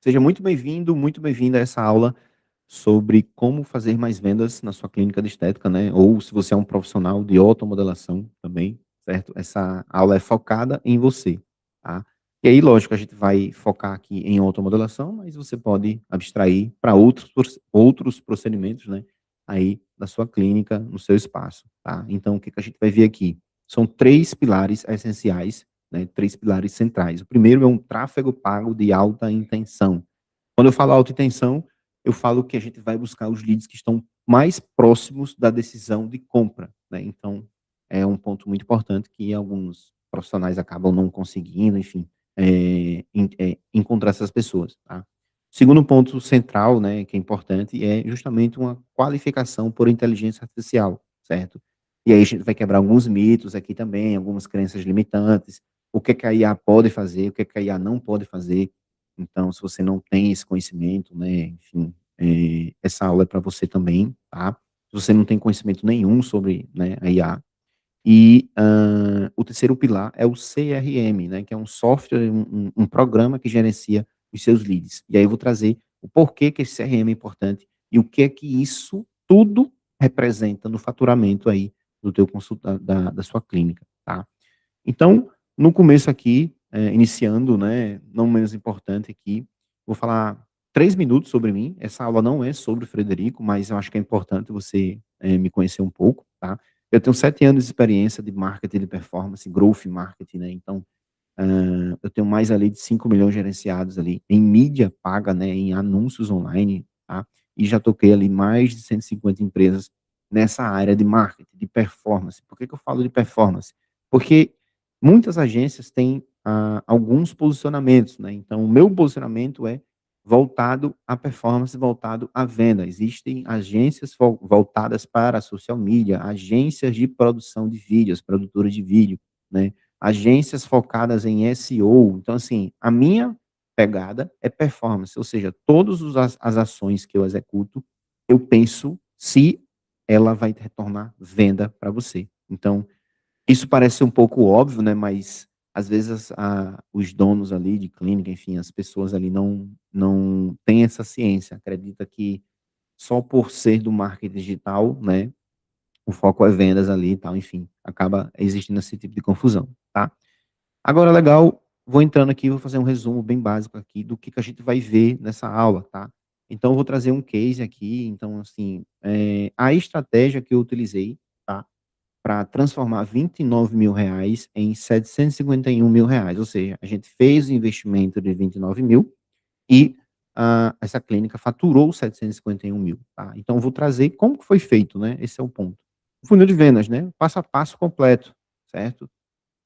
Seja muito bem-vinda a essa aula sobre como fazer mais vendas na sua clínica de estética, né? Ou se você é um profissional de automodelação também, certo? Essa aula é focada em você, tá? E aí, lógico, a gente vai focar aqui em automodelação, mas você pode abstrair para outros procedimentos, né? Aí da sua clínica, no seu espaço, tá? Então, o que que a gente vai ver aqui? São três pilares essenciais, né, três pilares centrais. O primeiro é um tráfego pago de alta intenção. Quando eu falo alta intenção, eu falo que a gente vai buscar os leads que estão mais próximos da decisão de compra, né? Então, é um ponto muito importante que alguns profissionais acabam não conseguindo, enfim, encontrar essas pessoas, tá? Segundo ponto central, né, que é importante, é justamente uma qualificação por inteligência artificial, certo? E aí a gente vai quebrar alguns mitos aqui também, algumas crenças limitantes, o que que a IA pode fazer, o que que a IA não pode fazer. Então, se você não tem esse conhecimento, né, enfim, essa aula é para você também, tá? Se você não tem conhecimento nenhum sobre, né, a IA. E o terceiro pilar é o CRM, né, que é um software, um programa que gerencia os seus leads. E aí eu vou trazer o porquê que esse CRM é importante e o que é que isso tudo representa no faturamento aí do teu consulta da sua clínica, tá? Então, no começo aqui, iniciando, né, não menos importante aqui, vou falar 3 minutos sobre mim. Essa aula não é sobre o Frederico, mas eu acho que é importante você, me conhecer um pouco, tá. Eu tenho 7 anos de experiência de marketing de performance, growth marketing, né, então, eu tenho mais ali de 5 milhões gerenciados ali em mídia paga, né, em anúncios online, tá, e já toquei ali mais de 150 empresas nessa área de marketing, de performance. Por que que eu falo de performance? Porque muitas agências têm, alguns posicionamentos, né, então o meu posicionamento é voltado à performance, voltado à venda. Existem agências voltadas para a social media, agências de produção de vídeos, produtoras de vídeo, né, agências focadas em SEO. Então, assim, a minha pegada é performance, ou seja, todas as ações que eu executo, eu penso se ela vai retornar venda para você. Então, isso parece um pouco óbvio, né, mas às vezes os donos ali de clínica, enfim, as pessoas ali não têm essa ciência, acredita que só por ser do marketing digital, né, o foco é vendas ali e tal, enfim, acaba existindo esse tipo de confusão, tá? Agora, legal, vou entrando aqui, vou fazer um resumo bem básico aqui do que a gente vai ver nessa aula, tá? Então, eu vou trazer um case aqui. Então, assim, a estratégia que eu utilizei, tá? Para transformar R$ 29.000 em R$ 751.000. Ou seja, a gente fez o investimento de 29.000 e essa clínica faturou 751.000, tá? Então, eu vou trazer como que foi feito, né? Esse é o ponto. O funil de vendas, né? Passo a passo completo, certo?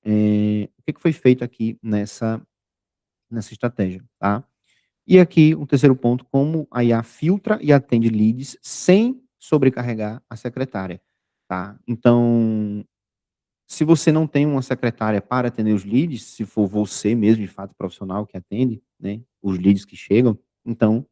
O que que foi feito aqui nessa estratégia, tá? E aqui o terceiro ponto, como a IA filtra e atende leads sem sobrecarregar a secretária, tá? Então, se você não tem uma secretária para atender os leads, se for você mesmo, de fato, profissional que atende, né, os leads que chegam, então,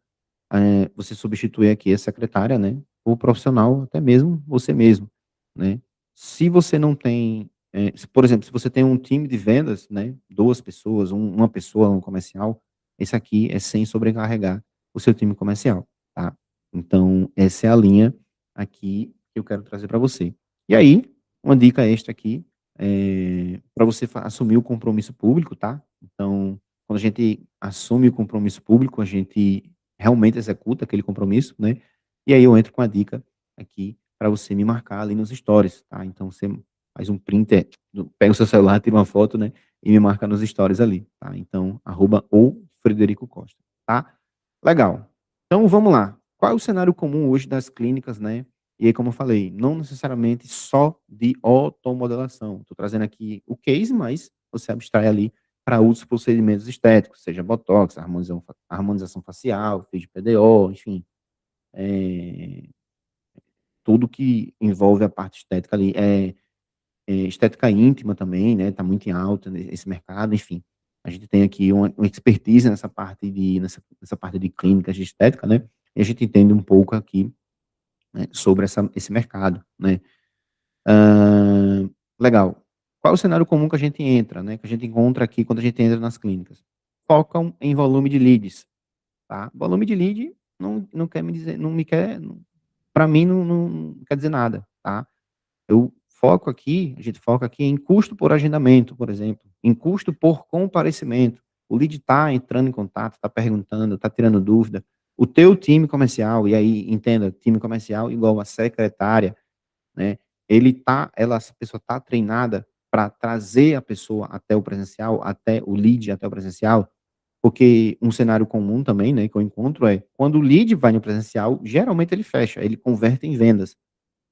você substitui aqui a secretária, né, ou profissional, até mesmo você mesmo, né. Se você não tem, se, por exemplo, se você tem um time de vendas, né, 2 pessoas, uma pessoa, um comercial, esse aqui é sem sobrecarregar o seu time comercial, tá. Então essa é a linha aqui que eu quero trazer para você. E aí, uma dica extra aqui, para você assumir o compromisso público, tá. Então, quando a gente assume o compromisso público, a gente realmente executa aquele compromisso, né, e aí eu entro com a dica aqui para você me marcar ali nos stories, tá. Então você faz um print, pega o seu celular, tira uma foto, né, e me marca nos stories ali, tá. Então, @o Frederico Costa, tá. Legal. Então vamos lá. Qual é o cenário comum hoje das clínicas, né, e aí como eu falei, não necessariamente só de otomodelação. Estou trazendo aqui o case, mas você abstrai ali para outros procedimentos estéticos, seja botox, harmonização facial, fez PDO, enfim, eh, tudo que envolve a parte estética ali. Estética íntima também, né, tá muito em alta esse mercado, enfim. A gente tem aqui uma expertise nessa parte de clínicas de estética, né, e a gente entende um pouco aqui, né, sobre esse mercado, né. Legal. Qual é o cenário comum que a gente entra, né, que a gente encontra aqui quando a gente entra nas clínicas? Focam em volume de leads. tá. Volume de lead não quer me dizer não me quer para mim não quer dizer nada, tá. A gente foca aqui em custo por agendamento, por exemplo, em custo por comparecimento. O lead está entrando em contato, está perguntando, está tirando dúvida. O teu time comercial, e aí entenda, time comercial igual a secretária, né, essa pessoa está treinada para trazer a pessoa até o presencial, até o lead, até o presencial, porque um cenário comum também, né, que eu encontro é, quando o lead vai no presencial, geralmente ele fecha, ele converte em vendas.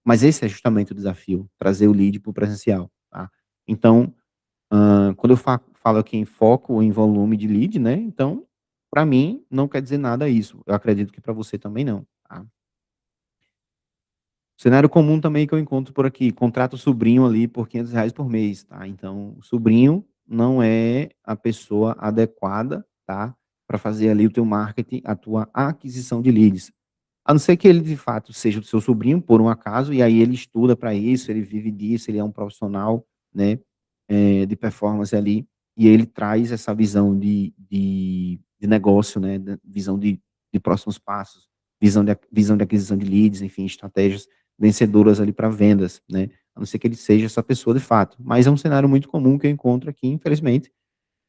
Mas esse é justamente o desafio, trazer o lead para o presencial, tá. Então, quando eu falo aqui em foco ou em volume de lead, né, então, para mim não quer dizer nada isso, eu acredito que para você também não, tá. Cenário comum também que eu encontro por aqui, contrata o sobrinho ali por R$ 500 por mês, tá. Então, o sobrinho não é a pessoa adequada, tá, para fazer ali o teu marketing, a tua aquisição de leads. A não ser que ele de fato seja o seu sobrinho, por um acaso, e aí ele estuda para isso, ele vive disso, ele é um profissional, né, de performance ali, e ele traz essa visão de negócio, né, visão de próximos passos, visão de aquisição de leads, enfim, estratégias vencedoras ali para vendas, né, a não ser que ele seja essa pessoa de fato. Mas é um cenário muito comum que eu encontro aqui, infelizmente,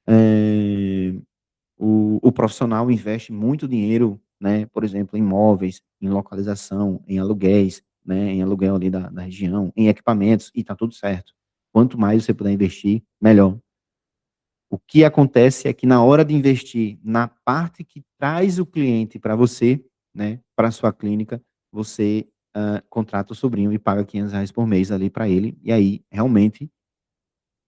eh o profissional investe muito dinheiro, né, por exemplo, em imóveis, em localização, em aluguéis, né, em aluguel ali da região, em equipamentos, e tá tudo certo. Quanto mais você puder investir, melhor. O que acontece é que na hora de investir na parte que traz o cliente para você, né, pra sua clínica, você, contrata o sobrinho e paga R$ 500 por mês ali para ele, e aí realmente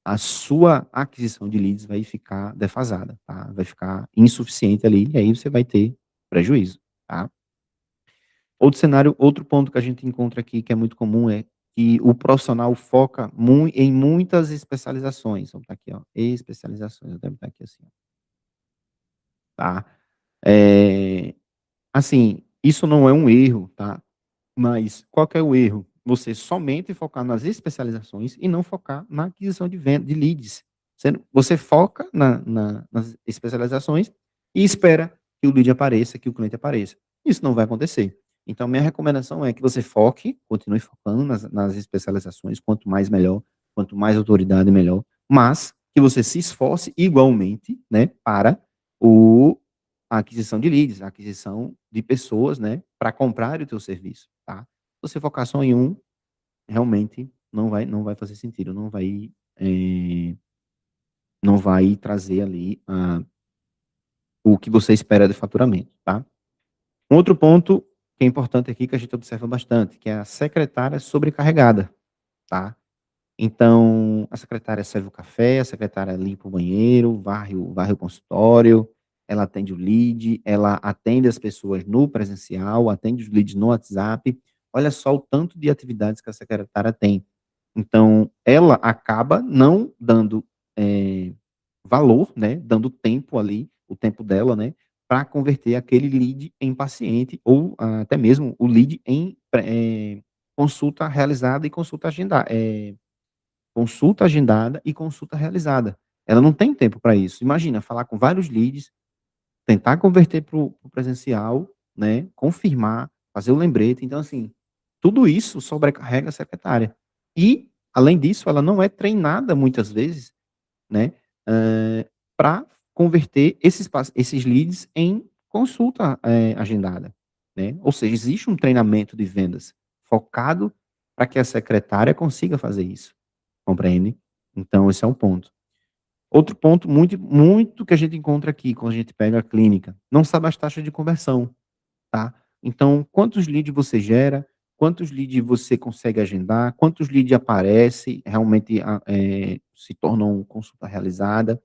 a sua aquisição de leads vai ficar defasada, tá, vai ficar insuficiente ali, e aí você vai ter prejuízo, tá. Outro ponto que a gente encontra aqui, que é muito comum, é que o profissional foca em muitas especializações. Vamos botar aqui, ó, especializações, eu devo botar aqui assim, ó, tá. Eh, assim, isso não é um erro, tá. Mas qual que é o erro? Você somente focar nas especializações e não focar na aquisição de leads. Você foca nas especializações e espera que o lead apareça, que o cliente apareça. Isso não vai acontecer. Então minha recomendação é que você foque, continue focando nas especializações, quanto mais melhor, quanto mais autoridade melhor, mas que você se esforce igualmente, né, para o a aquisição de leads, a aquisição de pessoas, né, para comprar o teu serviço, tá. Se você focar só em um, realmente não vai fazer sentido, não vai trazer ali o que você espera de faturamento, tá. Um outro ponto que é importante aqui, que a gente observa bastante, que é a secretária sobrecarregada, tá. Então, a secretária serve o café, a secretária limpa o banheiro, varre o consultório, ela atende o lead, ela atende as pessoas no presencial, atende os leads no WhatsApp. Olha só o tanto de atividades que a secretária tem. Então, ela acaba não dando, valor, né, dando tempo ali, o tempo dela, né, para converter aquele lead em paciente ou até mesmo o lead em consulta realizada e consulta agendada e consulta realizada. Ela não tem tempo para isso. Imagina, falar com vários leads, tentar converter para o presencial, né, confirmar, fazer o lembrete. Então, assim, tudo isso sobrecarrega a secretária. E, além disso, ela não é treinada muitas vezes, né, para converter esses leads em consulta, agendada, né. Ou seja, existe um treinamento de vendas focado para que a secretária consiga fazer isso. Compreende? Então esse é um ponto. Outro ponto muito que a gente encontra aqui quando a gente pega a clínica, não sabe as taxas de conversão, tá. Então quantos leads você gera, quantos leads você consegue agendar, quantos leads aparece, realmente se tornam consulta realizada,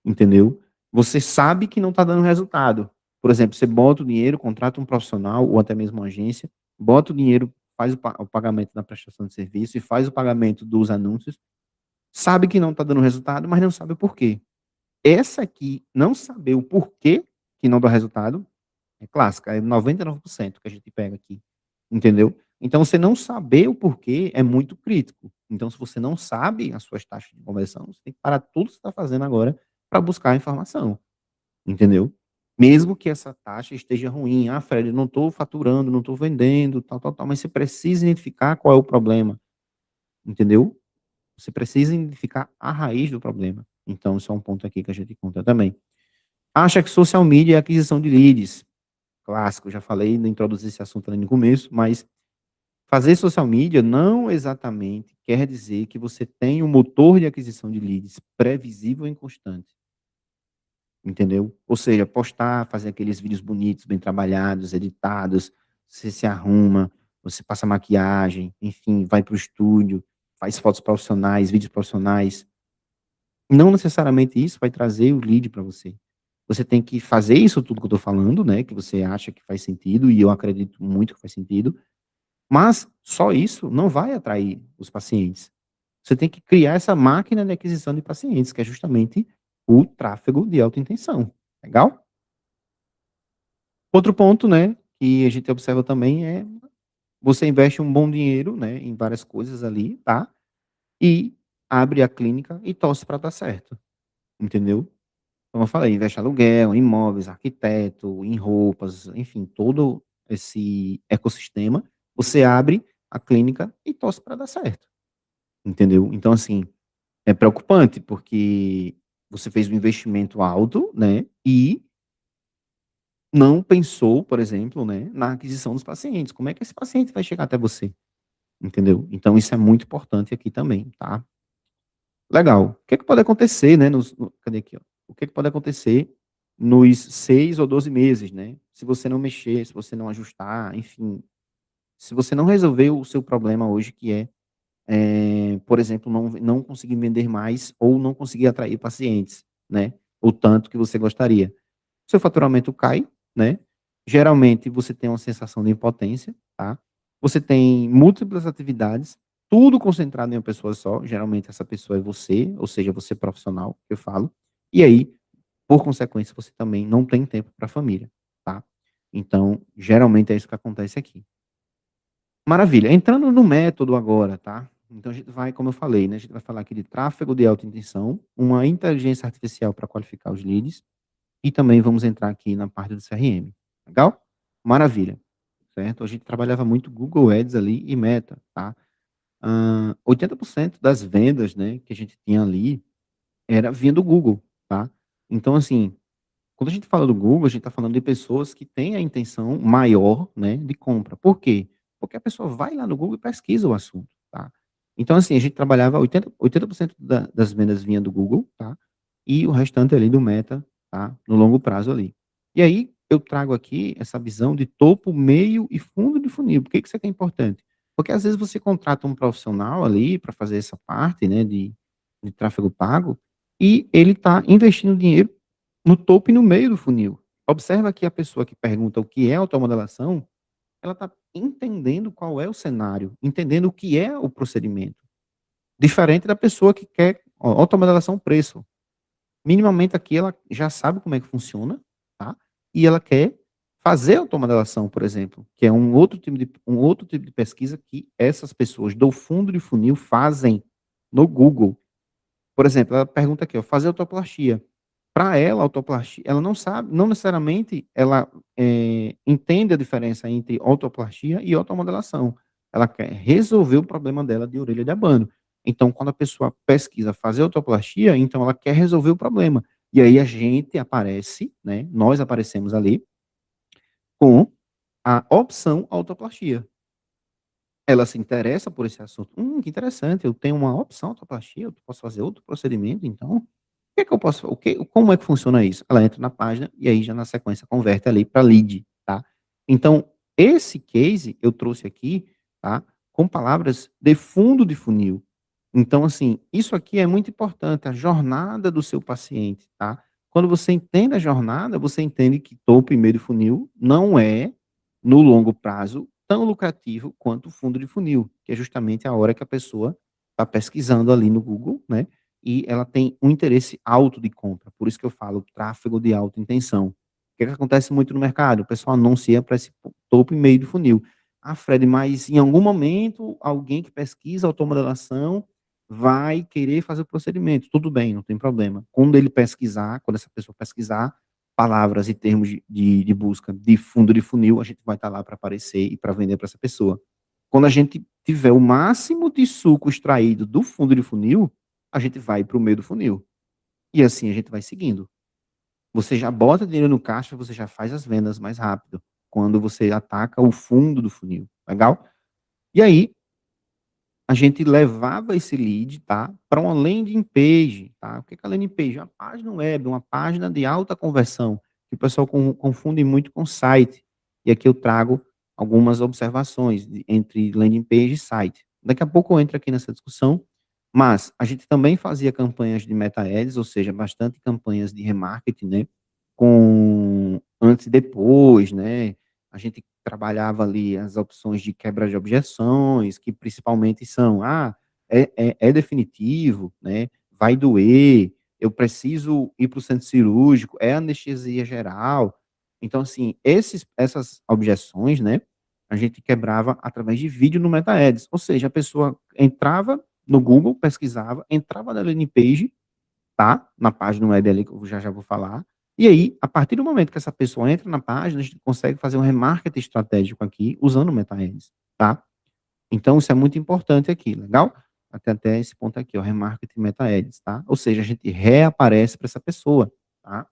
entendeu. Você sabe que não está dando resultado. Por exemplo, você bota o dinheiro, contrata um profissional ou até mesmo uma agência, bota o dinheiro, faz o pagamento da prestação de serviço e faz o pagamento dos anúncios. Sabe que não está dando resultado, mas não sabe o porquê. Essa aqui, não saber o porquê que não dá resultado, é clássica, é 99% que a gente pega aqui, entendeu. Então você não saber o porquê é muito crítico. Então se você não sabe as suas taxas de conversão, você tem que parar tudo que você está fazendo agora para buscar a informação, entendeu. mesmo que essa taxa esteja ruim. "Ah, Fred, eu não estou faturando, não estou vendendo, tal, tal, tal", mas você precisa identificar qual é o problema, entendeu? Você precisa identificar a raiz do problema. Então isso é um ponto aqui que a gente conta também. Acha que social media é aquisição de leads. Clássico, já falei, introduzir esse assunto ali no começo, mas fazer social media não exatamente quer dizer que você tem um motor de aquisição de leads previsível e constante, entendeu? Ou seja, postar, fazer aqueles vídeos bonitos, bem trabalhados, editados, você se arruma, você passa maquiagem, enfim, vai para o estúdio, faz fotos profissionais, vídeos profissionais. Não necessariamente isso vai trazer o lead para você. Você tem que fazer isso tudo que eu estou falando, né, que você acha que faz sentido, e eu acredito muito que faz sentido, mas só isso não vai atrair os pacientes. Você tem que criar essa máquina de aquisição de pacientes, que é justamente o tráfego de alta intenção. Legal? Outro ponto, né, que a gente observa também é você investe um bom dinheiro, né, em várias coisas ali, tá? E abre a clínica e torce para dar certo, entendeu? Como eu falei, investe em aluguel, em imóveis, arquiteto, em roupas, enfim, todo esse ecossistema, você abre a clínica e torce para dar certo, entendeu? Então, assim, é preocupante, porque você fez um investimento alto, né, e não pensou, por exemplo, né, na aquisição dos pacientes. Como é que esse paciente vai chegar até você, entendeu? Então isso é muito importante aqui também, tá? Legal. O que é que pode acontecer, né, cadê aqui, ó? O que é que pode acontecer nos 6 ou 12 meses, né, se você não mexer, se você não ajustar, enfim, se você não resolver o seu problema hoje, que é, por exemplo, não conseguir vender mais ou não conseguir atrair pacientes, né, o tanto que você gostaria. Seu faturamento cai, né, geralmente você tem uma sensação de impotência, tá, você tem múltiplas atividades, tudo concentrado em uma pessoa só, geralmente essa pessoa é você, ou seja, você profissional, que eu falo, e aí, por consequência, você também não tem tempo para a família, tá. Então, geralmente é isso que acontece aqui. Maravilha, entrando no método agora, tá, então a gente vai, como eu falei, né, a gente vai falar aqui de tráfego de alta intenção, uma inteligência artificial para qualificar os leads, e também vamos entrar aqui na parte do CRM. Legal? Maravilha. Certo? A gente trabalhava muito Google Ads ali e Meta, tá? 80% das vendas, né, que a gente tinha ali era vinha do Google, tá? Então, assim, quando a gente fala do Google, a gente está falando de pessoas que têm a intenção maior, né, de compra. Por quê? Porque a pessoa vai lá no Google e pesquisa o assunto, tá? Então, assim, a gente trabalhava 80% das vendas vinha do Google, tá? E o restante ali do Meta, tá? No longo prazo ali. E aí, eu trago aqui essa visão de topo, meio e fundo de funil. Por que que isso aqui é importante? Porque às vezes você contrata um profissional ali para fazer essa parte, né, de tráfego pago, e ele está investindo dinheiro no topo e no meio do funil. Observa que a pessoa que pergunta o que é automodelação, ela está entendendo qual é o cenário, entendendo o que é o procedimento. Diferente da pessoa que quer automodelação preço. Minimamente aqui ela já sabe como é que funciona, tá? E ela quer fazer automodelação, por exemplo, que é um outro tipo de pesquisa que essas pessoas do fundo de funil fazem no Google. Por exemplo, ela pergunta aqui, ó, fazer autoplastia. Para ela, autoplastia, ela não sabe, não necessariamente ela entende a diferença entre autoplastia e automodelação. Ela quer resolver o problema dela de orelha de abano. Então, quando a pessoa pesquisa fazer autoplastia, então ela quer resolver o problema. E aí a gente aparece, né? Nós aparecemos ali com a opção autoplastia. Ela se interessa por esse assunto. Que interessante, eu tenho uma opção autoplastia, eu posso fazer outro procedimento, então, o que é que eu posso o que como é que funciona isso? Ela entra na página e aí já na sequência converte ali para lead, tá. Então, esse case eu trouxe aqui, tá, com palavras de fundo de funil. Então, assim, isso aqui é muito importante, a jornada do seu paciente, tá. Quando você entende a jornada, você entende que topo e meio de funil não é, no longo prazo, tão lucrativo quanto o fundo de funil, que é justamente a hora que a pessoa está pesquisando ali no Google, né, e ela tem um interesse alto de compra. Por isso que eu falo tráfego de alta intenção. O que é que acontece muito no mercado? O pessoal anuncia para esse topo e meio de funil. "Ah, Fred, mas em algum momento alguém que pesquisa automodelação vai querer fazer o procedimento". Tudo bem, não tem problema. Quando essa pessoa pesquisar, palavras e termos de busca de fundo de funil, a gente vai estar lá para aparecer e para vender para essa pessoa. Quando a gente tiver o máximo de suco extraído do fundo de funil, a gente vai para o meio do funil. E assim a gente vai seguindo. Você já bota dinheiro no caixa, você já faz as vendas mais rápido, quando você ataca o fundo do funil, legal? E aí, a gente levava esse lead, tá, para uma landing page, tá? O que é a landing page? Uma página web, uma página de alta conversão, que o pessoal confunde muito com site. E aqui eu trago algumas observações entre landing page e site. Daqui a pouco eu entro aqui nessa discussão, mas a gente também fazia campanhas de meta ads, ou seja, bastante campanhas de remarketing, né, com antes e depois, né? A gente trabalhava ali as opções de quebra de objeções, que principalmente são, é definitivo, né? Vai doer, eu preciso ir para o centro cirúrgico, é anestesia geral. Então, assim, essas objeções, né? A gente quebrava através de vídeo no Meta Ads. Ou seja, a pessoa entrava no Google, pesquisava, entrava na landing page, tá? Na página web ali, que eu já vou falar. E aí, a partir do momento que essa pessoa entra na página, a gente consegue fazer um remarketing estratégico aqui, usando o Meta Ads, tá? Então, isso é muito importante aqui, legal? Até esse ponto aqui, ó, remarketing Meta Ads, tá? Ou seja, a gente reaparece para essa pessoa, tá?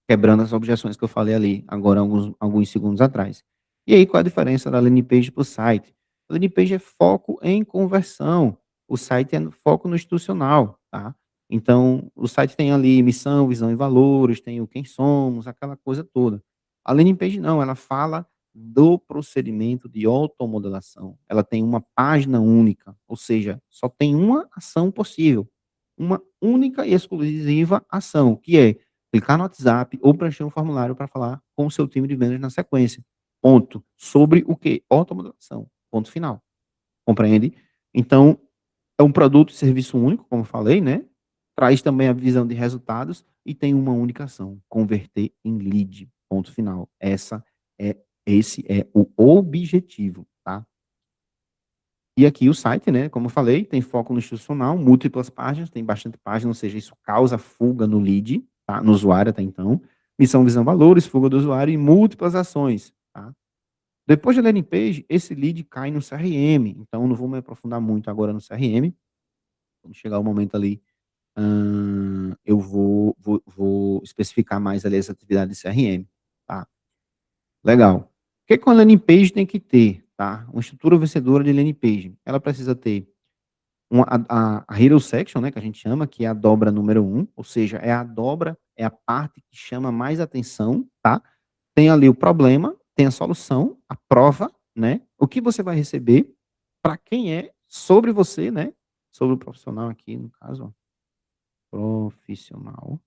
Quebrando as objeções que eu falei ali, agora alguns segundos atrás. E aí, qual a diferença da landing page para o site? A landing page é foco em conversão, o site é foco no institucional, tá? Então, o site tem ali missão, visão e valores, tem o quem somos, aquela coisa toda. A landing page não, ela fala do procedimento de automodelação. Ela tem uma página única, ou seja, só tem uma ação possível, uma única e exclusiva ação, que é clicar no WhatsApp ou preencher um formulário para falar com o seu time de vendas na sequência. Ponto. Sobre o quê? Automatização. Ponto final. Compreende? Então, é um produto e serviço único, como eu falei, né? Traz também a visão de resultados e tem uma única ação: converter em lead. Ponto final. Esse é o objetivo, tá? E aqui o site, né, como eu falei, tem foco no institucional, múltiplas páginas, tem bastante página, ou seja, isso causa fuga no lead, tá, no usuário até então. Missão, visão, valores, fuga do usuário e múltiplas ações, tá? Depois da landing page, esse lead cai no CRM, então não vou me aprofundar muito agora no CRM. Quando chegar o momento ali, eu vou especificar mais ali essa atividade de CRM, tá? Legal. O que uma landing page tem que ter, tá? Uma estrutura vencedora de landing page. Ela precisa ter a hero section, né, que a gente chama, que é a dobra número 1, ou seja, é a dobra, é a parte que chama mais atenção, tá? Tem ali o problema, tem a solução, a prova, né? O que você vai receber, para quem é, sobre você, né? Sobre o profissional aqui, no caso, ó, profissional,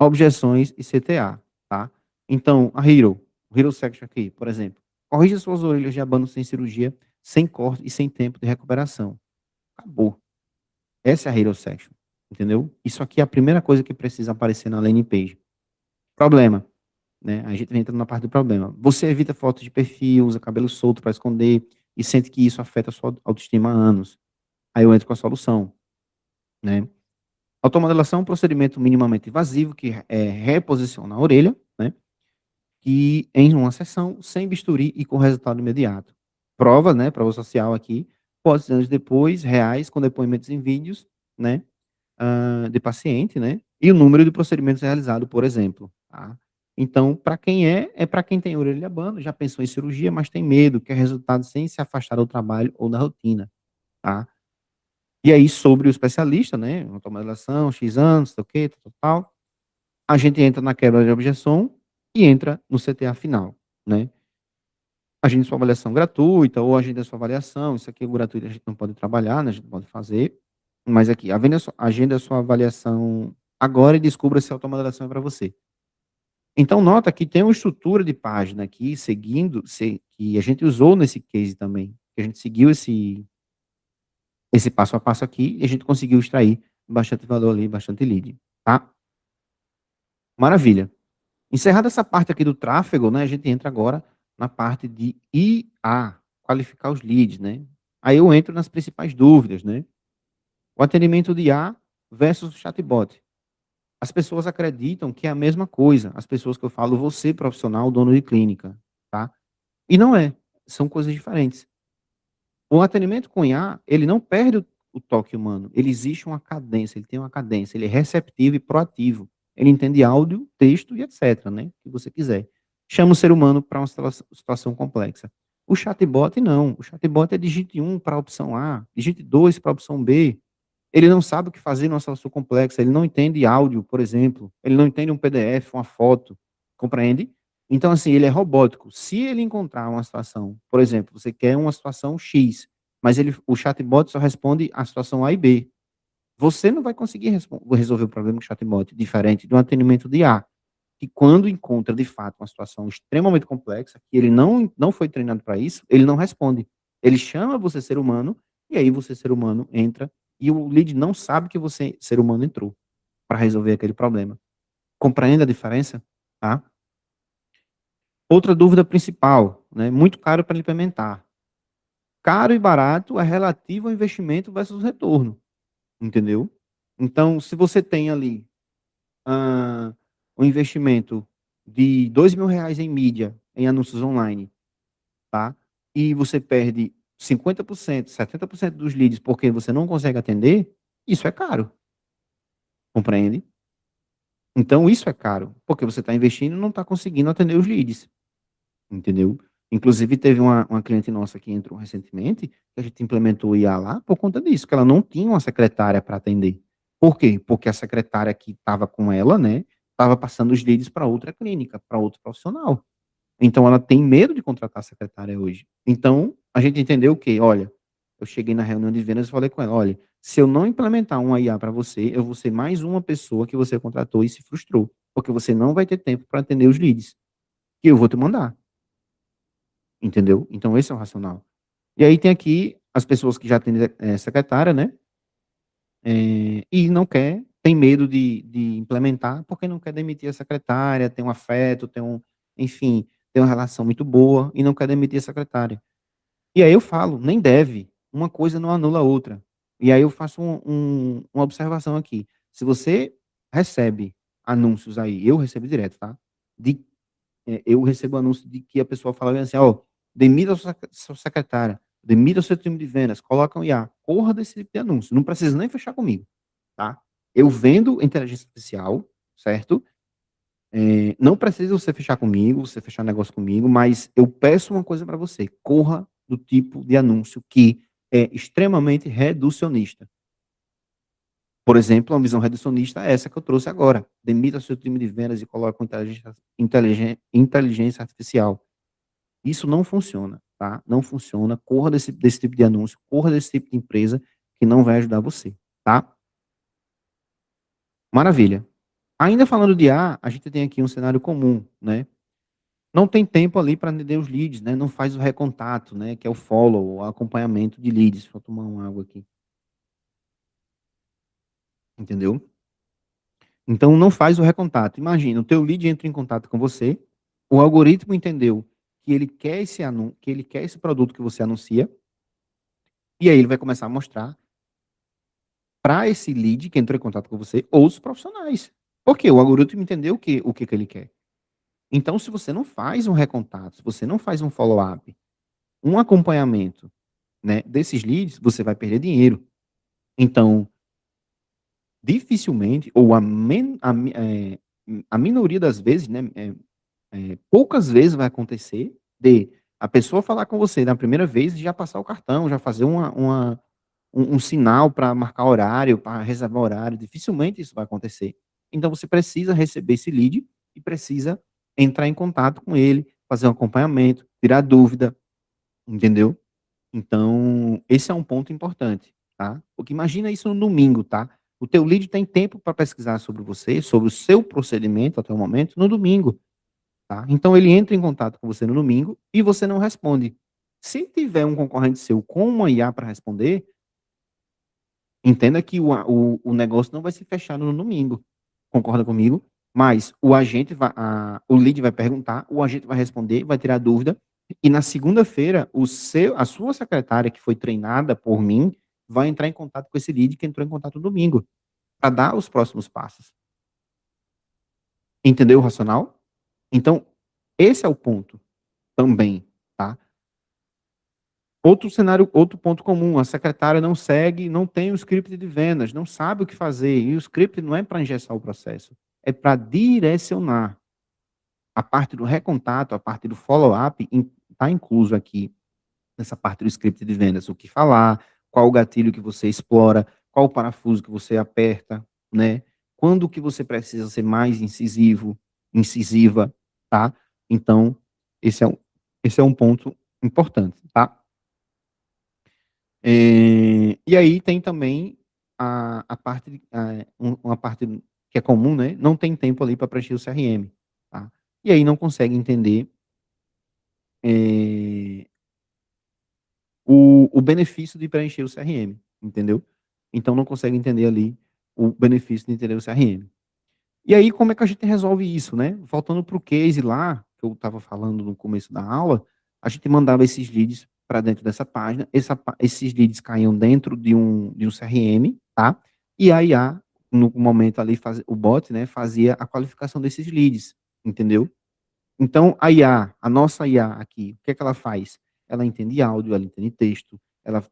objeções e CTA, tá? Então, o hero section aqui, por exemplo, corrija suas orelhas de abano sem cirurgia, sem corte e sem tempo de recuperação. Acabou. Essa é a hero section, entendeu? Isso aqui é a primeira coisa que precisa aparecer na landing page. Problema, né? A gente entra na parte do problema. Você evita fotos de perfil, usa cabelo solto para esconder e sente que isso afeta a sua autoestima há anos. Aí eu entro com a solução, né? Automodelação é um procedimento minimamente invasivo que é reposicionar a orelha, né? E em uma sessão, sem bisturi e com resultado imediato. Prova, né? Prova social aqui, pós anos depois, reais, com depoimentos em vídeos, né? De paciente, né? E o número de procedimentos realizados, por exemplo, tá? Então, para quem é para quem tem orelha de abano, já pensou em cirurgia, mas tem medo, quer resultado sem se afastar do trabalho ou da rotina, tá? E aí, sobre o especialista, né? Automodelação, X anos, sei o quê, tal, a gente entra na quebra de objeção e entra no CTA final, né? Agende sua avaliação gratuita ou agenda sua avaliação. Isso aqui é gratuito, a gente não pode trabalhar, né? A gente pode fazer. Mas aqui, agenda sua avaliação agora e descubra se a automodelação é para você. Então, nota que tem uma estrutura de página aqui, que a gente usou nesse case também. Que a gente seguiu esse passo a passo aqui e a gente conseguiu extrair bastante valor ali, bastante lead, tá? Maravilha. Encerrada essa parte aqui do tráfego, né, a gente entra agora na parte de IA, qualificar os leads, né? Aí eu entro nas principais dúvidas, né? O atendimento de IA versus o chatbot. As pessoas acreditam que é a mesma coisa, as pessoas que eu falo, você profissional, dono de clínica, tá? E não é, são coisas diferentes. O atendimento com IA, ele não perde o toque humano, ele existe uma cadência, ele tem uma cadência, ele é receptivo e proativo. Ele entende áudio, texto e etc, né, o que você quiser. Chama o ser humano para uma situação complexa. O chatbot não, o chatbot é digite 1 para a opção A, digite 2 para a opção B. Ele não sabe o que fazer numa situação complexa, ele não entende áudio, por exemplo, ele não entende um PDF, uma foto, compreende? Então, assim, ele é robótico. Se ele encontrar uma situação, por exemplo, você quer uma situação X, mas o chatbot só responde a situação A e B. Você não vai conseguir resolver o problema com o chatbot, diferente de um atendimento de A, que quando encontra, de fato, uma situação extremamente complexa, que ele não foi treinado para isso, ele não responde. Ele chama você, ser humano, e aí você, ser humano, entra, e o lead não sabe que você, ser humano, entrou para resolver aquele problema. Compreende a diferença? Tá? Outra dúvida principal, né, muito caro para implementar. Caro e barato é relativo ao investimento versus retorno, entendeu? Então, se você tem ali um investimento de R$ 2.000 em mídia, em anúncios online, tá? E você perde 50%, 70% dos leads porque você não consegue atender, isso é caro, compreende? Então isso é caro, porque você está investindo e não está conseguindo atender os leads. Entendeu? Inclusive teve uma cliente nossa que entrou recentemente, que a gente implementou o IA lá por conta disso, que ela não tinha uma secretária para atender. Por quê? Porque a secretária que estava com ela, né, estava passando os leads para outra clínica, para outro profissional. Então ela tem medo de contratar a secretária hoje. Então, a gente entendeu que, olha, eu cheguei na reunião de vendas e falei com ela, olha, se eu não implementar um IA para você, eu vou ser mais uma pessoa que você contratou e se frustrou, porque você não vai ter tempo para atender os leads, que eu vou te mandar. Entendeu? Então esse é o racional. E aí tem aqui as pessoas que já têm, secretária, né, e não quer, tem medo de implementar, porque não quer demitir a secretária, tem um afeto, enfim, tem uma relação muito boa e não quer demitir a secretária. E aí eu falo, nem deve, uma coisa não anula a outra. E aí eu faço uma observação aqui, se você recebe anúncios aí, eu recebo direto, tá, de eu recebo anúncio de que a pessoa fala assim: "Ó, demita a sua secretária, demita o seu time de vendas, coloca um IA". Corra desse tipo de anúncio, não precisa nem fechar comigo, tá. Eu vendo inteligência artificial, certo? Não precisa você fechar comigo, você fechar negócio comigo, mas eu peço uma coisa para você: corra do tipo de anúncio que é extremamente reducionista. Por exemplo, uma visão reducionista é essa que eu trouxe agora: demita o seu time de vendas e coloca uma inteligência artificial. Isso não funciona, tá? Não funciona. Corra desse tipo de anúncio, corra desse tipo de empresa que não vai ajudar você, tá? Maravilha. Ainda falando de A gente tem aqui um cenário comum, né? Não tem tempo ali para atender os leads, né? Não faz o recontato, né? Que é o follow, o acompanhamento de leads. Deixa eu tomar uma água aqui, entendeu? Então não faz o recontato. Imagina, o teu lead entra em contato com você, o algoritmo entendeu que ele quer que ele quer esse produto que você anuncia, e aí ele vai começar a mostrar para esse lead que entrou em contato com você, outros profissionais. Porque o algoritmo entendeu o que ele quer. Então, se você não faz um recontato, se você não faz um follow-up, um acompanhamento, né, desses leads, você vai perder dinheiro. Então, dificilmente, ou a minoria das vezes, né, poucas vezes vai acontecer de a pessoa falar com você na primeira vez e já passar o cartão, já fazer um sinal para marcar horário, para reservar horário, dificilmente isso vai acontecer. Então você precisa receber esse lead e precisa entrar em contato com ele, fazer um acompanhamento, tirar dúvida, entendeu? Então, esse é um ponto importante, tá? Porque imagina isso no domingo, tá? O teu lead tem tempo para pesquisar sobre você, sobre o seu procedimento até o momento, no domingo, tá? Então ele entra em contato com você no domingo e você não responde. Se tiver um concorrente seu com uma IA para responder, entenda que o negócio não vai se fechar no domingo, concorda comigo? Mas o lead vai perguntar, o agente vai responder, vai tirar dúvida, e na segunda-feira a sua secretária que foi treinada por mim, vai entrar em contato com esse lead que entrou em contato no domingo, para dar os próximos passos. Entendeu o racional? Então, esse é o ponto também, tá? Outro cenário, outro ponto comum, a secretária não segue, não tem o script de vendas, não sabe o que fazer, e o script não é para engessar o processo, é para direcionar. A parte do recontato, a parte do follow-up, está incluso aqui nessa parte do script de vendas, o que falar, qual o gatilho que você explora, qual o parafuso que você aperta, né? Quando que você precisa ser mais incisivo, incisiva, tá? Então, esse é esse é um ponto importante, tá? E aí tem também a parte, uma parte que é comum, né? Não tem tempo ali para preencher o CRM, tá? E aí não consegue entender eh, o benefício de preencher o CRM, entendeu? Então não consegue entender ali o benefício de entender o CRM. E aí como é que a gente resolve isso, né? Voltando para o case lá, que eu estava falando no começo da aula, a gente mandava esses leads para dentro dessa página, esses leads caíam dentro de um CRM, tá? E a IA, no momento ali, o bot, né, fazia a qualificação desses leads, entendeu? Então, a IA, a nossa IA aqui, o que é que ela faz? Ela entende áudio, ela entende texto, ela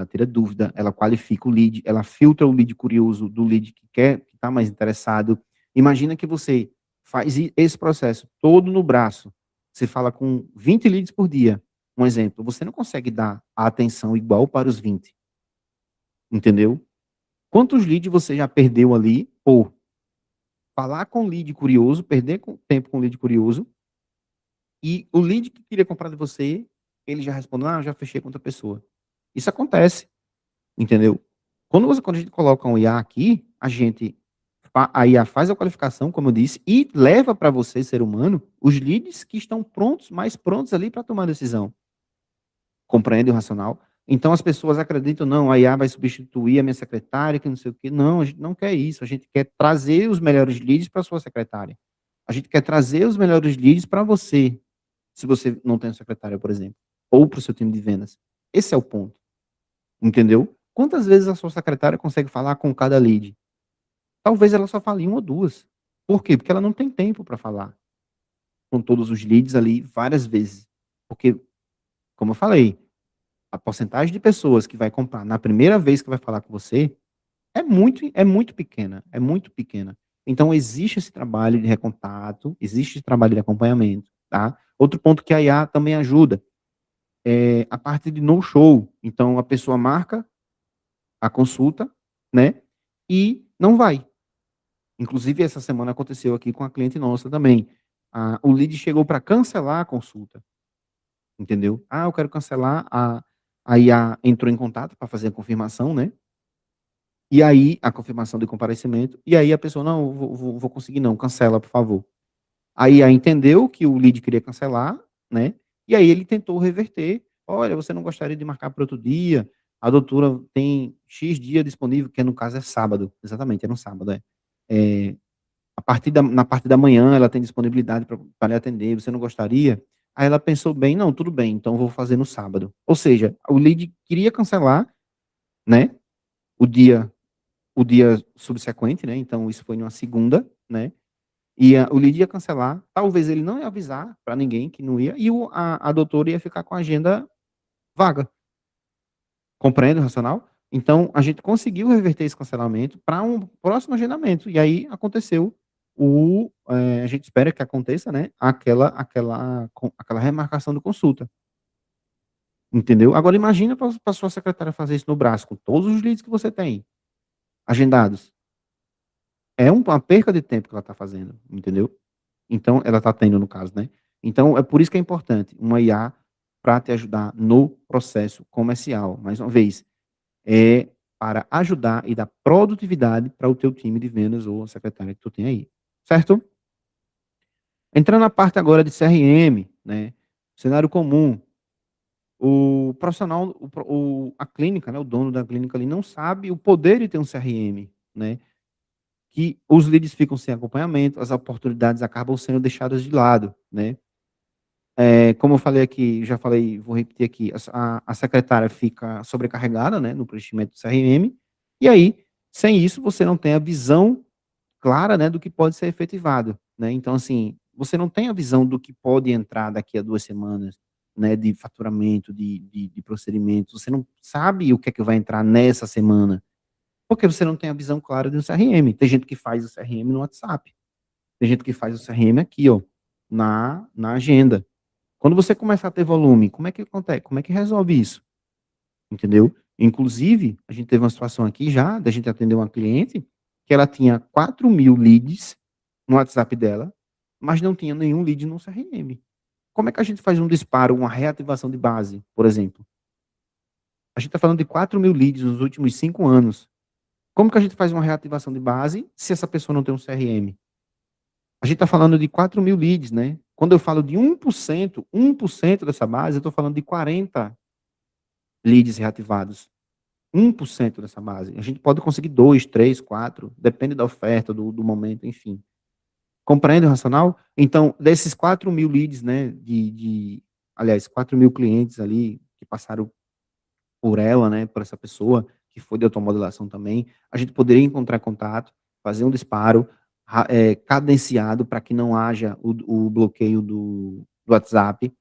tira dúvida, ela qualifica o lead, ela filtra o lead curioso do lead que quer, que está mais interessado. Imagina que você faz esse processo todo no braço. Você fala com 20 leads por dia. Um exemplo, você não consegue dar a atenção igual para os 20, entendeu? Quantos leads você já perdeu ali por falar com lead curioso, perder tempo com lead curioso, e o lead que queria comprar de você, ele já respondeu: "Ah, já fechei com outra pessoa". Isso acontece, entendeu? Quando a gente coloca um IA aqui, a IA faz a qualificação, como eu disse, e leva para você, ser humano, os leads que estão prontos, mais prontos ali para tomar decisão. Compreende o racional? Então as pessoas acreditam: "Não, a IA vai substituir a minha secretária, que não sei o quê". Não, a gente não quer isso, a gente quer trazer os melhores leads para sua secretária. A gente quer trazer os melhores leads para você. Se você não tem uma secretária, por exemplo, ou para o seu time de vendas. Esse é o ponto, entendeu? Quantas vezes a sua secretária consegue falar com cada lead? Talvez ela só fale 1 ou 2. Por quê? Porque ela não tem tempo para falar com todos os leads ali várias vezes. Porque, como eu falei, a porcentagem de pessoas que vai comprar na primeira vez que vai falar com você é muito pequena, é muito pequena. Então existe esse trabalho de recontato, existe esse trabalho de acompanhamento, tá? Outro ponto que a IA também ajuda a parte de no show. Então a pessoa marca a consulta, né, e não vai. Inclusive essa semana aconteceu aqui com a cliente nossa também. O lead chegou para cancelar a consulta, entendeu? "Ah, eu quero cancelar", a IA entrou em contato para fazer a confirmação, né, e aí a confirmação de comparecimento, e aí a pessoa: "Não, vou conseguir não, cancela por favor". A IA entendeu que o lead queria cancelar, né, e aí ele tentou reverter: "Olha, você não gostaria de marcar para outro dia? A doutora tem X dia disponível", que no caso é sábado, exatamente, era um sábado, é. Na parte da manhã ela tem disponibilidade para lhe atender, você não gostaria? Aí ela pensou bem: "Não, tudo bem, então vou fazer no sábado". Ou seja, o lead queria cancelar, né, o dia o dia subsequente, né, então isso foi numa segunda, né, o lead ia cancelar, talvez ele não ia avisar para ninguém que não ia, e a doutora ia ficar com a agenda vaga. Compreende o racional? Então, a gente conseguiu reverter esse cancelamento para um próximo agendamento, e aí aconteceu a gente espera que aconteça, né, aquela remarcação de consulta, entendeu? Agora imagina para sua secretária fazer isso no braço, com todos os leads que você tem agendados. É uma perca de tempo que ela está fazendo, entendeu? Então ela está tendo no caso, né. Então é por isso que é importante uma IA para te ajudar no processo comercial. Mais uma vez, é para ajudar e dar produtividade para o teu time de vendas ou a secretária que tu tem aí, certo? Entrando na parte agora de CRM, né, cenário comum, o profissional, a clínica, né, o dono da clínica ali não sabe o poder de ter um CRM, né, que os leads ficam sem acompanhamento, as oportunidades acabam sendo deixadas de lado, né. Como eu falei aqui, já falei, vou repetir aqui, a secretária fica sobrecarregada, né, no preenchimento do CRM, e aí, sem isso, você não tem a visão clara, né, do que pode ser efetivado, né. Então, assim, você não tem a visão do que pode entrar daqui a 2 semanas, né, de faturamento, de procedimentos, você não sabe o que é que vai entrar nessa semana, porque você não tem a visão clara do CRM. Tem gente que faz o CRM no WhatsApp, tem gente que faz o CRM aqui, ó, na agenda. Quando você começar a ter volume, como é que acontece? Como é que resolve isso? Entendeu? Inclusive, a gente teve uma situação aqui já, da gente atender uma cliente, que ela tinha 4.000 leads no WhatsApp dela, mas não tinha nenhum lead no CRM. Como é que a gente faz um disparo, uma reativação de base, por exemplo? A gente está falando de 4.000 leads nos últimos 5 anos. Como que a gente faz uma reativação de base se essa pessoa não tem um CRM? A gente está falando de 4.000 leads, né? Quando eu falo de 1% dessa base, eu estou falando de 40 leads reativados. 1% dessa base. A gente pode conseguir 2, 3, 4, depende da oferta, do momento, enfim. Compreende o racional? Então, desses 4.000 leads, né, aliás, 4.000 clientes ali que passaram por ela, né, por essa pessoa, que foi de automodelação também, a gente poderia encontrar contato, fazer um disparo cadenciado para que não haja o bloqueio do WhatsApp.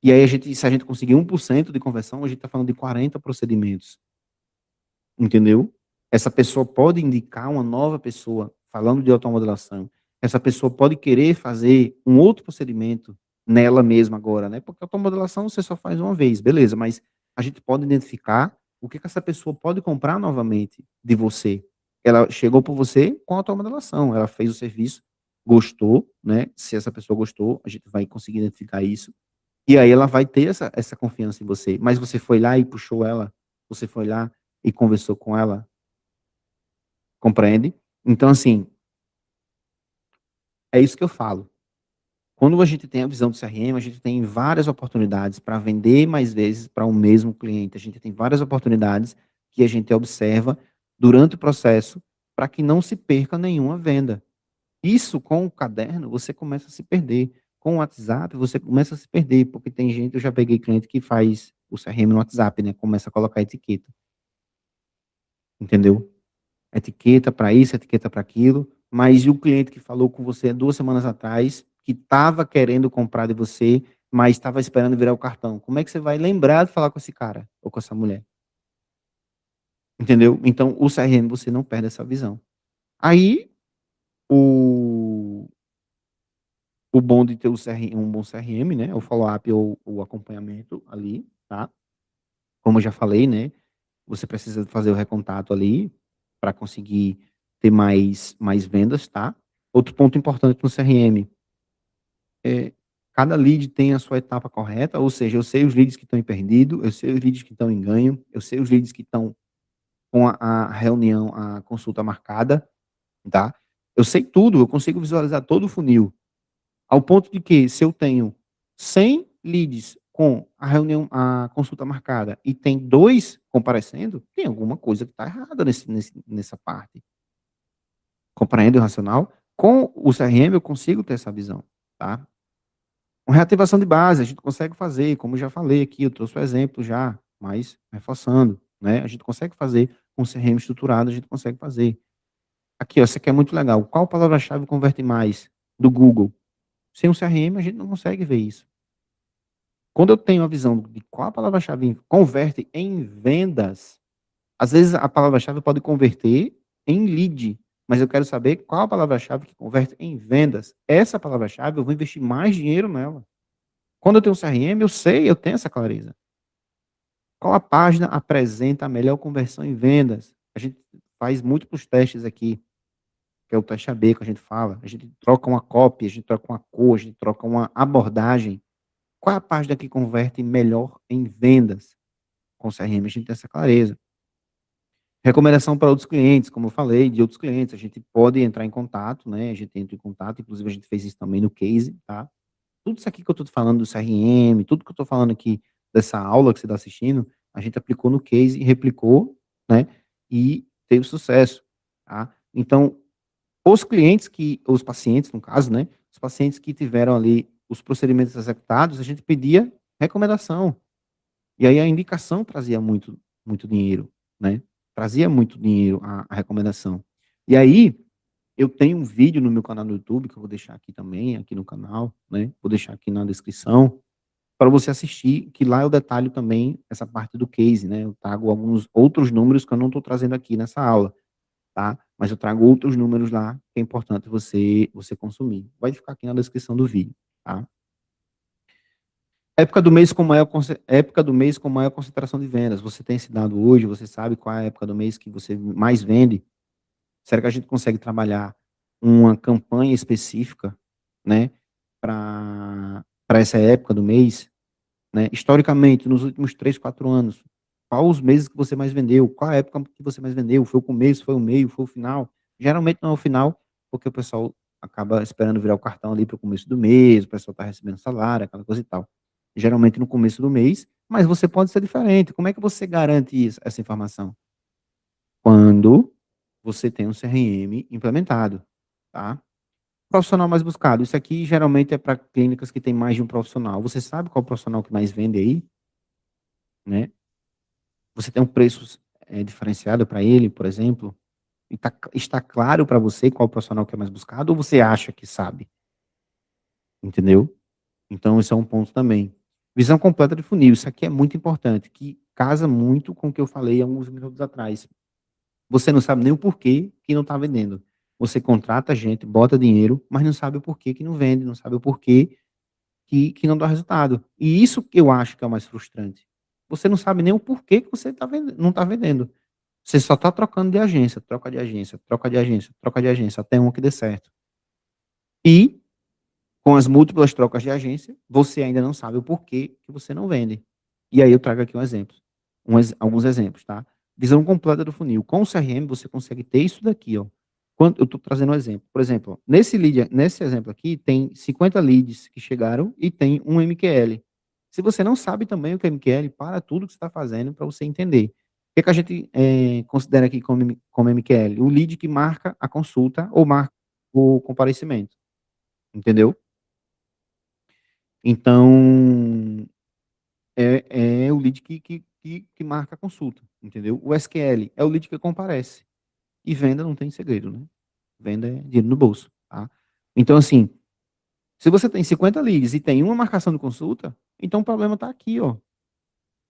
E aí, se a gente conseguir 1% de conversão, a gente está falando de 40 procedimentos. Entendeu? Essa pessoa pode indicar uma nova pessoa, falando de automodelação. Essa pessoa pode querer fazer um outro procedimento nela mesma agora, né? Porque a automodelação você só faz uma vez, beleza, mas a gente pode identificar o que essa pessoa pode comprar novamente de você. Ela chegou por você com a automodelação, ela fez o serviço, gostou, né? Se essa pessoa gostou, a gente vai conseguir identificar isso. E aí ela vai ter essa confiança em você. Mas você foi lá e puxou ela, você foi lá e conversou com ela, compreende? Então, assim, é isso que eu falo. Quando a gente tem a visão do CRM, a gente tem várias oportunidades para vender mais vezes para o mesmo cliente. A gente tem várias oportunidades que a gente observa durante o processo para que não se perca nenhuma venda. Isso com o caderno você começa a se perder. Com o WhatsApp você começa a se perder, porque tem gente, eu já peguei cliente que faz o CRM no WhatsApp, né? Começa a colocar etiqueta, entendeu? Etiqueta para isso, etiqueta para aquilo, mas e o cliente que falou com você 2 semanas atrás, que estava querendo comprar de você, mas estava esperando virar o cartão, como é que você vai lembrar de falar com esse cara ou com essa mulher? Entendeu? Então o CRM você não perde essa visão. Aí, o o bom de ter um bom CRM, né, o follow-up ou o acompanhamento ali, tá, como eu já falei, né, você precisa fazer o recontato ali, para conseguir ter mais vendas, tá. Outro ponto importante no CRM, é cada lead tem a sua etapa correta, ou seja, eu sei os leads que estão em perdido, eu sei os leads que estão em ganho, eu sei os leads que estão com a reunião, a consulta marcada, tá. Eu sei tudo, eu consigo visualizar todo o funil, ao ponto de que se eu tenho 100 leads com a reunião, a consulta marcada e tem 2 comparecendo, tem alguma coisa que está errada nessa parte. Compreende o racional? Com o CRM eu consigo ter essa visão, tá? Uma reativação de base a gente consegue fazer, como eu já falei aqui, eu trouxe o exemplo já, mas reforçando, né, a gente consegue fazer com o CRM estruturado, a gente consegue fazer. Aqui, ó, essa aqui é muito legal, qual palavra-chave converte mais do Google? Sem o CRM a gente não consegue ver isso. Quando eu tenho a visão de qual a palavra-chave converte em vendas, às vezes a palavra-chave pode converter em lead, mas eu quero saber qual a palavra-chave que converte em vendas. Essa palavra-chave eu vou investir mais dinheiro nela. Quando eu tenho um CRM, eu sei, eu tenho essa clareza. Qual a página apresenta a melhor conversão em vendas? A gente faz múltiplos testes aqui, que é o teste AB que a gente fala. A gente troca uma copy, a gente troca uma cor, a gente troca uma abordagem. Qual é a página que converte melhor em vendas? Com o CRM a gente tem essa clareza. Recomendação para outros clientes, como eu falei, de outros clientes, a gente pode entrar em contato, né, a gente entra em contato, inclusive a gente fez isso também no case, tá. Tudo isso aqui que eu estou te falando do CRM, tudo que eu estou falando aqui dessa aula que você está assistindo, a gente aplicou no case e replicou, né, e teve sucesso, tá. Então, os pacientes no caso, né, os pacientes que tiveram ali os procedimentos executados, a gente pedia recomendação. E aí a indicação trazia muito dinheiro, né, trazia muito dinheiro a recomendação. E aí, Eu tenho um vídeo no meu canal no YouTube, que eu vou deixar aqui também, aqui no canal, né, vou deixar aqui na descrição, para você assistir, que lá eu detalho também essa parte do case, né, eu trago alguns outros números que eu não estou trazendo aqui nessa aula, tá, mas eu trago outros números lá, que é importante você consumir. Vai ficar aqui na descrição do vídeo, tá. Época do mês com maior concentração de vendas, você tem esse dado hoje, você sabe qual é a época do mês que você mais vende? Será que a gente consegue trabalhar uma campanha específica, né, para essa época do mês, né? Historicamente, nos últimos 3, 4 anos, qual os meses que você mais vendeu? Qual a época que você mais vendeu? Foi o começo, foi o meio, foi o final? Geralmente não é o final, porque o pessoal acaba esperando virar o cartão ali para o começo do mês, o pessoal está recebendo salário, aquela coisa e tal. Geralmente no começo do mês, mas você pode ser diferente. Como é que você garante isso, essa informação? Quando você tem um CRM implementado, tá. Profissional mais buscado, isso aqui geralmente é para clínicas que tem mais de um profissional. Você sabe qual profissional que mais vende aí, né? Você tem um preço, diferenciado para ele, por exemplo, e está claro para você qual profissional que é mais buscado ou você acha que sabe? Entendeu? Então isso é um ponto também. Visão completa de funil, isso aqui é muito importante, que casa muito com o que eu falei alguns minutos atrás. Você não sabe nem o porquê que não está vendendo. Você contrata gente, bota dinheiro, mas não sabe o porquê que não vende, não sabe o porquê que não dá resultado. E isso que eu acho que é o mais frustrante. Você não sabe nem o porquê que você não está vendendo. Você só está trocando de agência, troca de agência, troca de agência, troca de agência, até uma que dê certo. E, com as múltiplas trocas de agência, você ainda não sabe o porquê que você não vende. E aí eu trago aqui um exemplo, alguns exemplos, tá? Visão completa do funil. Com o CRM você consegue ter isso daqui, ó. Quando eu estou trazendo um exemplo. Por exemplo, nesse exemplo aqui tem 50 leads que chegaram e tem um MQL. Se você não sabe também o que é MQL, para tudo que você está fazendo para você entender. O que, que a gente considera aqui como MQL? O lead que marca a consulta ou marca o comparecimento. Entendeu? Então, é o lead que marca a consulta, entendeu? O SQL é o lead que comparece. E venda não tem segredo, né? Venda é dinheiro no bolso, tá? Então, assim, se você tem 50 leads e tem uma marcação de consulta, então o problema está aqui, ó. O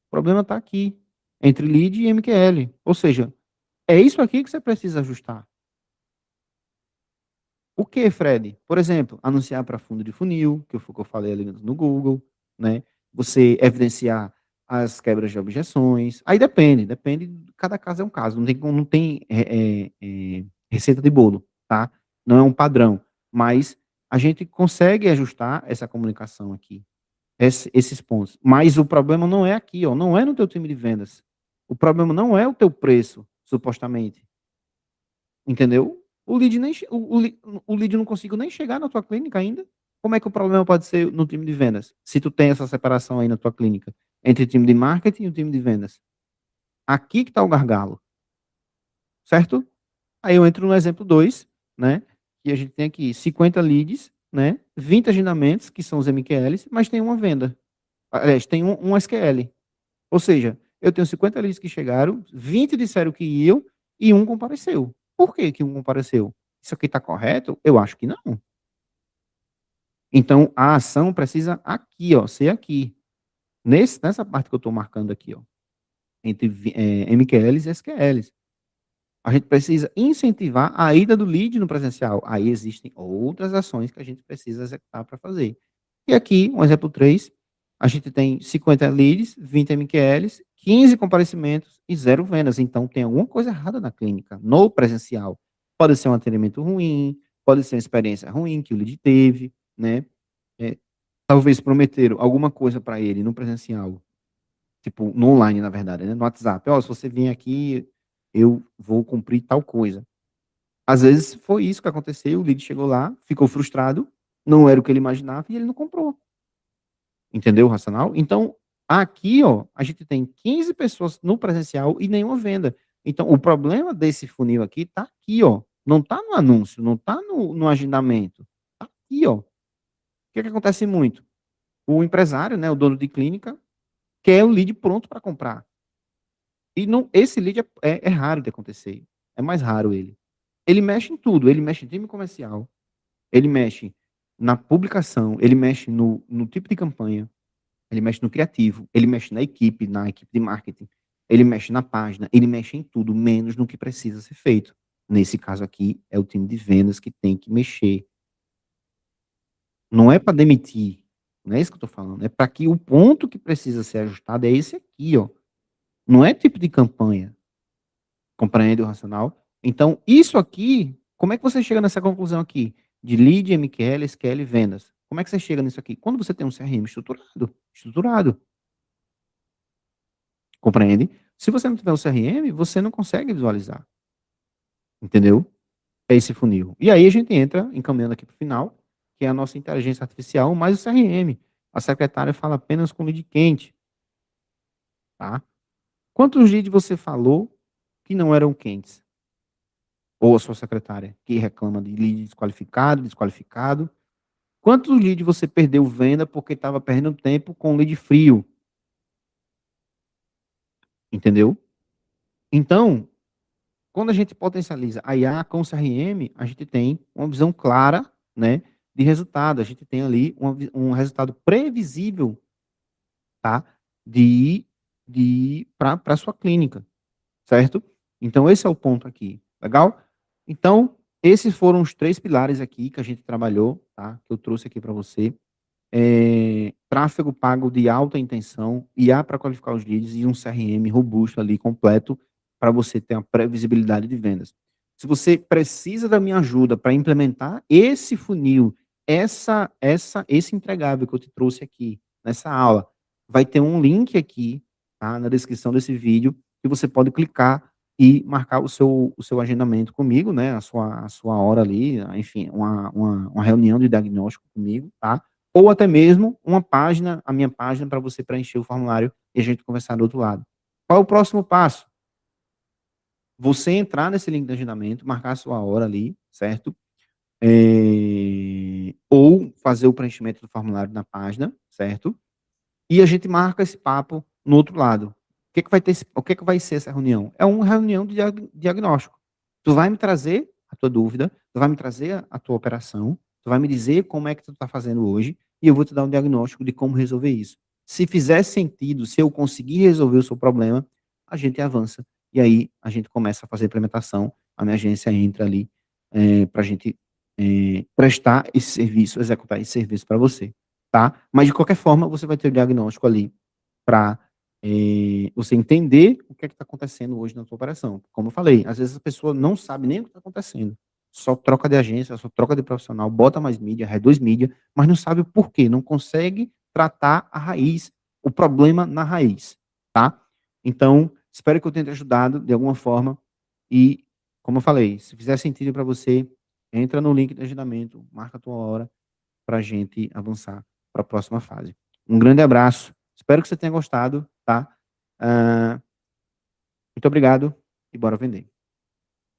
problema está aqui, entre lead e MQL. Ou seja, é isso aqui que você precisa ajustar. O que, Fred? Por exemplo, anunciar para fundo de funil, que foi o que eu falei ali no Google, né? Você evidenciar as quebras de objeções. Aí depende, cada caso é um caso, não tem receita de bolo, tá? Não é um padrão, mas a gente consegue ajustar essa comunicação aqui, esses pontos. Mas o problema não é aqui, ó, não é no teu time de vendas. O problema não é o teu preço, supostamente. Entendeu? O lead nem che o lead não conseguiu nem chegar na tua clínica ainda. Como é que o problema pode ser no time de vendas? Se tu tem essa separação aí na tua clínica, entre o time de marketing e o time de vendas. Aqui que está o gargalo, certo? Aí eu entro no exemplo 2, né, que a gente tem aqui 50 leads, né, 20 agendamentos, que são os MQLs, mas tem uma venda. Aliás, tem um SQL. Ou seja, eu tenho 50 leads que chegaram, 20 disseram que iam e um compareceu. Por que que um compareceu? Isso aqui está correto? Eu acho que não. Então, a ação precisa aqui, ó, ser aqui. Nessa parte que eu estou marcando aqui, ó, entre MQLs e SQLs. A gente precisa incentivar a ida do lead no presencial. Aí existem outras ações que a gente precisa executar para fazer. E aqui, um exemplo 3, a gente tem 50 leads, 20 MQLs, 15 comparecimentos e 0 vendas. Então tem alguma coisa errada na clínica, no presencial. Pode ser um atendimento ruim, pode ser uma experiência ruim que o lead teve, né? Eh, talvez prometeram alguma coisa para ele no presencial, tipo, no online, na verdade, né, no WhatsApp: "Ó, se você vir aqui, eu vou cumprir tal coisa". Às vezes foi isso que aconteceu, o lead chegou lá, ficou frustrado, não era o que ele imaginava e ele não comprou. Entendeu o racional? Então, aqui, ó, a gente tem 15 pessoas no presencial e nenhuma venda. Então, o problema desse funil aqui tá aqui, ó, não tá no anúncio, não tá no agendamento, tá aqui, ó. O que que acontece muito? O empresário, né, o dono de clínica, quer o lead pronto para comprar. E não, esse lead é raro de acontecer, é mais raro ele. Ele mexe em tudo, ele mexe em time comercial, ele mexe na publicação, ele mexe no tipo de campanha, ele mexe no criativo, ele mexe na equipe de marketing, ele mexe na página, ele mexe em tudo, menos no que precisa ser feito. Nesse caso aqui, é o time de vendas que tem que mexer. Não é para demitir, não é isso que eu tô falando, é para que o ponto que precisa ser ajustado é esse aqui, ó. Não é tipo de campanha, compreende o racional? Então, isso aqui, como é que você chega nessa conclusão aqui? De lead, MQL, SQL, vendas. Como é que você chega nisso aqui? Quando você tem um CRM estruturado, compreende? Se você não tiver um CRM, você não consegue visualizar, entendeu? É esse funil. E aí a gente entra, encaminhando aqui para o final, que é a nossa inteligência artificial, mais o CRM. A secretária fala apenas com lead quente, tá? Quantos leads você falou que não eram quentes? Ou a sua secretária, que reclama de lead desqualificado. Quantos leads você perdeu venda porque estava perdendo tempo com lead frio? Entendeu? Então, quando a gente potencializa a IA com o CRM, a gente tem uma visão clara, né, de resultado. A gente tem ali um resultado previsível, tá? Para a sua clínica, certo? Então, esse é o ponto aqui. Legal? Então, esses foram os 3 pilares aqui que a gente trabalhou, tá? Que eu trouxe aqui para você. Tráfego pago de alta intenção, IA para qualificar os leads e um CRM robusto ali, completo, para você ter a previsibilidade de vendas. Se você precisa da minha ajuda para implementar esse funil, esse entregável que eu te trouxe aqui nessa aula, vai ter um link aqui, tá, na descrição desse vídeo, que você pode clicar e marcar o seu agendamento comigo, né, a sua hora ali, enfim, uma reunião de diagnóstico comigo, tá? Ou até mesmo uma página, a minha página, para você preencher o formulário e a gente conversar do outro lado. Qual é o próximo passo? Você entrar nesse link de agendamento, marcar a sua hora ali, certo? Ou fazer o preenchimento do formulário na página, certo? E a gente marca esse papo no outro lado. O que que vai ser essa reunião? É uma reunião de diagnóstico. Tu vai me trazer a tua dúvida, tu vai me trazer a tua operação, tu vai me dizer como é que tu está fazendo hoje, e eu vou te dar um diagnóstico de como resolver isso. Se fizer sentido, se eu conseguir resolver o seu problema, a gente avança. E aí a gente começa a fazer a implementação, a minha agência entra ali para a gente prestar esse serviço, executar esse serviço para você, tá? Mas de qualquer forma, você vai ter o diagnóstico ali para você entender o que é que está acontecendo hoje na sua operação. Como eu falei, às vezes a pessoa não sabe nem o que está acontecendo. Só troca de agência, só troca de profissional, bota mais mídia, reduz mídia, mas não sabe o porquê, não consegue tratar a raiz, o problema na raiz, tá? Então, espero que eu tenha te ajudado de alguma forma e, como eu falei, se fizer sentido para você, entra no link de agendamento, marca a tua hora para a gente avançar para a próxima fase. Um grande abraço, espero que você tenha gostado, tá? Muito obrigado e bora vender.